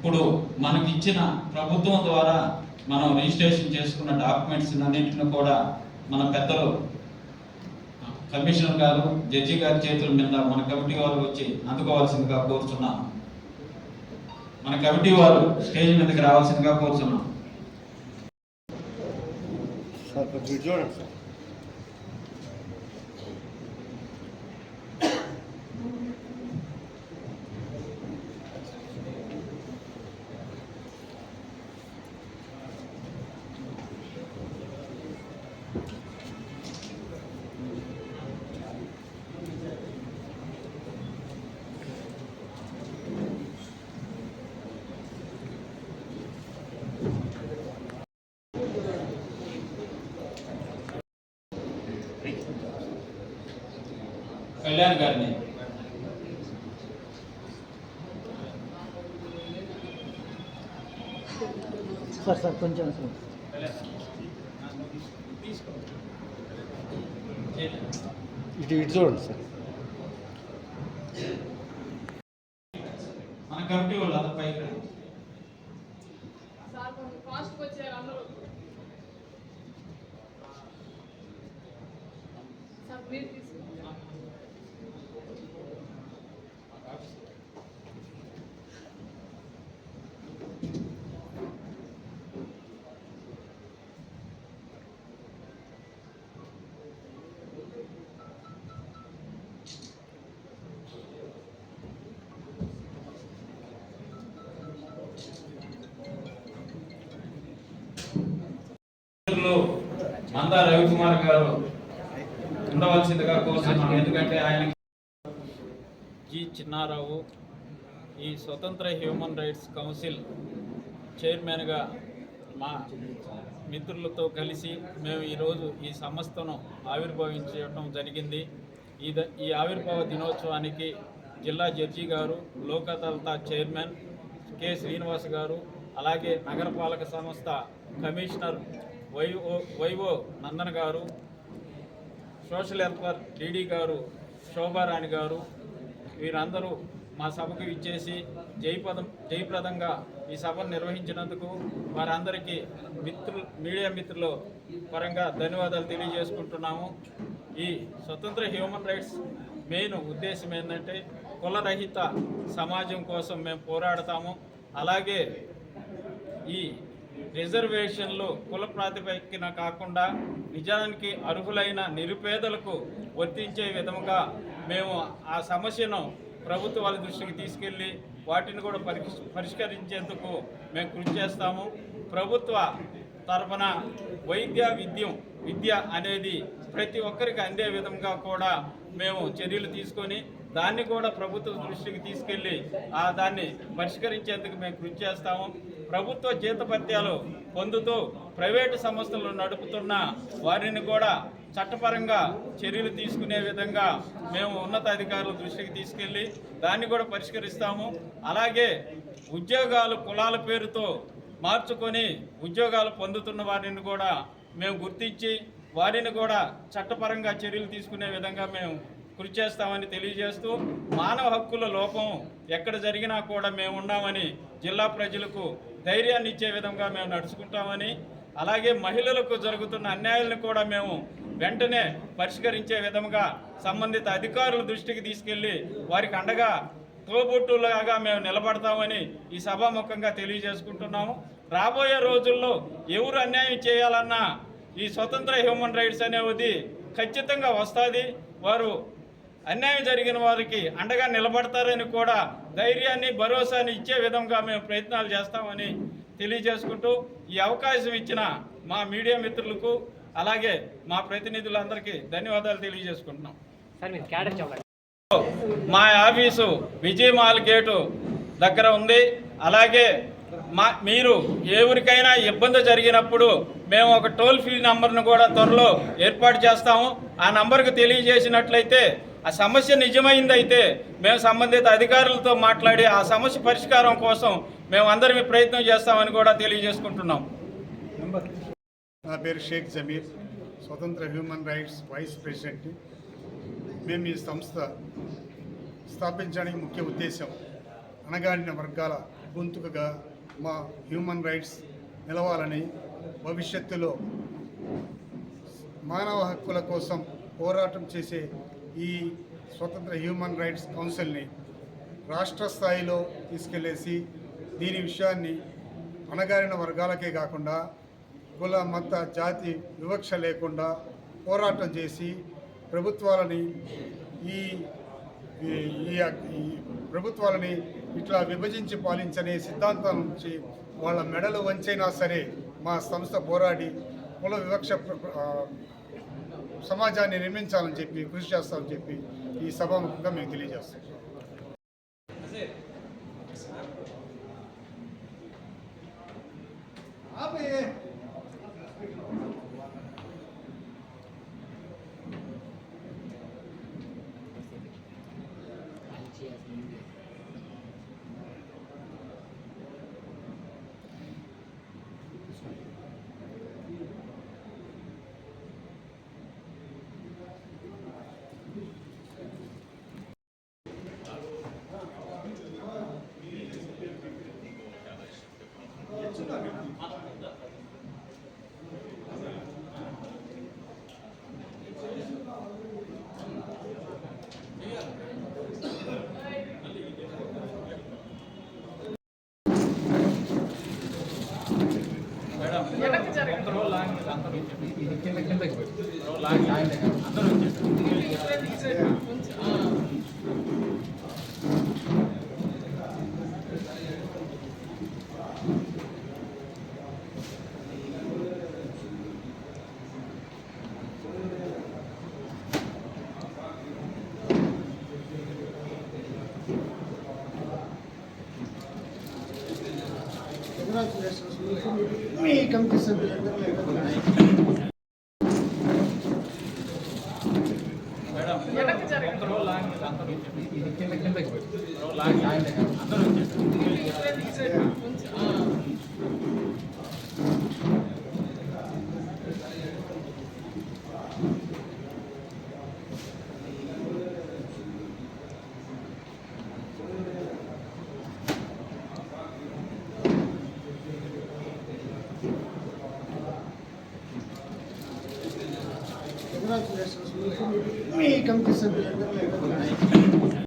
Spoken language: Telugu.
ఇప్పుడు మనకిచ్చిన ప్రభుత్వం ద్వారా మనం రిజిస్ట్రేషన్ చేసుకున్న డాక్యుమెంట్స్ అన్నింటిని కూడా మన పెద్దలు కమిషనర్ గారు జడ్జి గారి చేతుల మీద మన కమిటీ వారు వచ్చి అందుకోవాల్సిందిగా కోరుతున్నాం. మన కమిటీ వారు స్టేజ్ మీదకి రావాల్సిందిగా కోరుతున్నాం. కళ్యాణ్ గారిని సార్ కొంచెం ఇటు చూడండి సార్. మన కమిటీ వాళ్ళు అంత పైకి మందా రవికుమార్ గారు ఉండవలసిందిగా కోరుతున్నాను. ఎందుకంటే ఆయన జి చిన్నారావు ఈ స్వతంత్ర హ్యూమన్ రైట్స్ కౌన్సిల్ చైర్మన్గా మా మిత్రులతో కలిసి మేము ఈరోజు ఈ సంస్థను ఆవిర్భవించడం జరిగింది. ఈ ఆవిర్భావ దినోత్సవానికి జిల్లా జడ్జి గారు, లోక్ అదాలత్ చైర్మన్ కె శ్రీనివాస్ గారు, అలాగే నగరపాలక సంస్థ కమిషనర్ వైఓ నందన్ గారు, సోషల్ వెల్ఫేర్ డీడీ గారు శోభారాణి గారు, వీరందరూ మా సభకు ఇచ్చేసి జయప్రదంగా ఈ సభను నిర్వహించినందుకు వారందరికీ మీడియా మిత్రుల పరంగా ధన్యవాదాలు తెలియజేసుకుంటున్నాము. ఈ స్వతంత్ర హ్యూమన్ రైట్స్ మెయిన్ ఉద్దేశం ఏంటంటే కులరహిత సమాజం కోసం మేము పోరాడతాము. అలాగే ఈ రిజర్వేషన్లు కుల ప్రాతిపదికన కాకుండా నిజానికి అర్హులైన నిరుపేదలకు వర్తించే విధంగా మేము ఆ సమస్యను ప్రభుత్వాల దృష్టికి తీసుకెళ్ళి వాటిని కూడా పరిష్కరించేందుకు మేము కృషి చేస్తాము. ప్రభుత్వ తరఫున విద్య అనేది ప్రతి ఒక్కరికి అందే విధంగా కూడా మేము చర్యలు తీసుకొని దాన్ని కూడా ప్రభుత్వ దృష్టికి తీసుకెళ్ళి దాన్ని పరిష్కరించేందుకు మేము కృషి చేస్తాము. ప్రభుత్వ జీతభత్యాలు పొందుతూ ప్రైవేటు సంస్థలు నడుపుతున్న వారిని కూడా చట్టపరంగా చర్యలు తీసుకునే విధంగా మేము ఉన్నతాధికారుల దృష్టికి తీసుకెళ్ళి దాన్ని కూడా పరిష్కరిస్తాము. అలాగే ఉద్యోగాలు కులాల పేరుతో మార్చుకొని ఉద్యోగాలు పొందుతున్న వారిని కూడా మేము గుర్తించి వారిని కూడా చట్టపరంగా చర్యలు తీసుకునే విధంగా మేము కృషి చేస్తామని తెలియజేస్తూ, మానవ హక్కుల లోపం ఎక్కడ జరిగినా కూడా మేము ఉన్నామని జిల్లా ప్రజలకు ధైర్యాన్ని ఇచ్చే విధంగా మేము నడుచుకుంటామని, అలాగే మహిళలకు జరుగుతున్న అన్యాయాలను కూడా మేము వెంటనే పరిష్కరించే విధంగా సంబంధిత అధికారుల దృష్టికి తీసుకెళ్లి వారికి అండగా తోబుట్టులాగా మేము నిలబడతామని ఈ సభాముఖంగా తెలియజేసుకుంటున్నాము. రాబోయే రోజుల్లో ఎవరు అన్యాయం చేయాలన్నా ఈ స్వతంత్ర హ్యూమన్ రైట్స్ అనేది ఖచ్చితంగా వస్తుంది. వారు అన్యాయం జరిగిన వారికి అండగా నిలబడతారని కూడా ధైర్యాన్ని భరోసాని ఇచ్చే విధంగా మేము ప్రయత్నాలు చేస్తామని తెలియజేసుకుంటూ ఈ అవకాశం ఇచ్చిన మా మీడియా మిత్రులకు అలాగే మా ప్రతినిధులందరికీ ధన్యవాదాలు తెలియజేసుకుంటున్నాం. మా ఆఫీసు విజయమాల్ గేటు దగ్గర ఉంది. అలాగే మీరు ఎవరికైనా ఇబ్బంది జరిగినప్పుడు మేము ఒక టోల్ ఫ్రీ నంబర్ను కూడా త్వరలో ఏర్పాటు చేస్తాము. ఆ నంబర్కు తెలియజేసినట్లయితే ఆ సమస్య నిజమైందైతే మేము సంబంధిత అధికారులతో మాట్లాడి ఆ సమస్య పరిష్కారం కోసం మేము అందరం ప్రయత్నం చేస్తామని కూడా తెలియజేసుకుంటున్నాం. నా పేరు షేక్ జమీర్, స్వతంత్ర హ్యూమన్ రైట్స్ వైస్ ప్రెసిడెంట్. మేము ఈ సంస్థ స్థాపించడానికి ముఖ్య ఉద్దేశం అణగారిన వర్గాల గొంతుకగా మా హ్యూమన్ రైట్స్ నిలవాలని, భవిష్యత్తులో మానవ హక్కుల కోసం పోరాటం చేసే ఈ స్వతంత్ర హ్యూమన్ రైట్స్ కౌన్సిల్ని రాష్ట్ర స్థాయిలో తీసుకెళ్లేసి దీని విషయాన్ని అణగారిన వర్గాలకే కాకుండా కుల మత జాతి వివక్ష లేకుండా పోరాటం చేసి ప్రభుత్వాలని ఈ ప్రభుత్వాలని ఇట్లా విభజించి పాలించనే సిద్ధాంతం నుంచి వాళ్ళ మెడలు వంచైనా సరే మా సంస్థ పోరాడి కుల వివక్ష సమాజాన్ని నిర్మించాలని చెప్పి కృషి చేస్తామని చెప్పి ఈ సభాముఖంగా మేము తెలియజేస్తాం. మీ కమిటీ సభ్యులందరూ